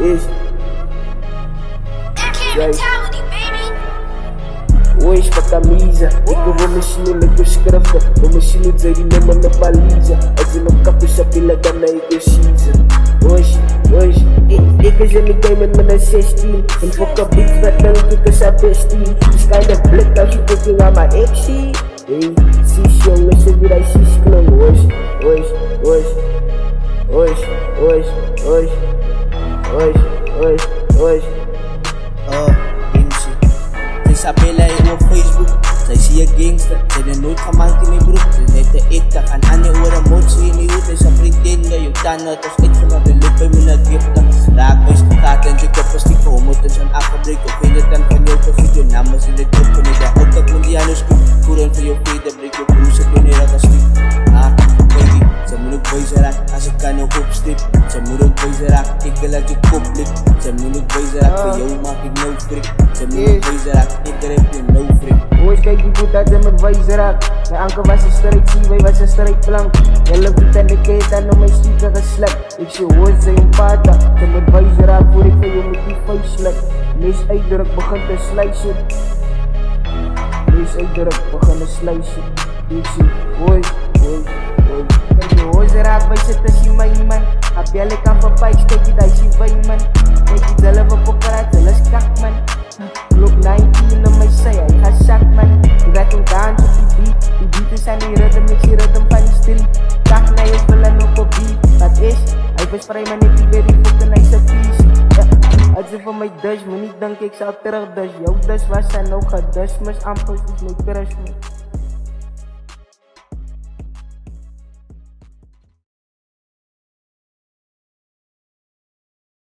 is hoje pra camisa, e que eu vou mexer no que eu escrevo. Vou mexer no dizer e não manda baliza. A dizer não capricha pela gana e que precisa. Hoje, e que já me game man na 16. And fuck a big fat man que eu sabe steam. This kind of black out you thinking I'm my ex. Ei, se show, não se virar esses clãs. Hoje. Sa bella op Facebook, zij zie je gangster. Zij de nooit gemaakt in mijn broek. Ze net de eten, gaan aan je oren motie in je hoed. En ze vriendinnen, je tanden, het was iets van de lucht bij mijn giften. Raakwijs, gaat en je kop als die komen. En zo'n afgebrek, of vind het dan van jou voor video. Namens in de top, en ik daar ook dat moet die aan je scoop. Voeren voor je vrede, breek je broers, ik ben hier als een baby, ze moet ook wijzer raak als ik kan ook opstrip. Ze moet ook wijzer raak, ik wil dat je kop ligt. Ze moet ook wijzer raak, voor jou maak ik no frik. Ze moet ook wijzer raak, ik heb je no frik. Hoje kijk die goed uit en met wijzer raak. Mijn anker was een strijd, zie wij was een strijdplank. Jelle voet en de keet en om mijn stieker geslekt. Ik zie hoort zij een pata, ze moet wijzer raak voor ik van jou met die vuist. Lees uitdruk, begint te slijzen. Lees uitdruk, begint te slijzen. Ik zie hoi. Kijk je hoze raak, wij zitten zie my man. Heb jij lekker van pijs, kijk je daar zie wij man. Kijk je zelf op operaat, zelf is kak man. Loop 19 op my sy, hy gaat zak man. Je gaat hem dans op die beat. Die beat is aan die rhythm, ik zie rhythm van die stil. Kak na je willen op een beat. Dat is, hij verspreid maar net die weer die fokken, hij zet vies. Als je van my dus, moet niet denken ik zou terug dus. Jouw dus was en ook gedus, mis amper, dus my crush me.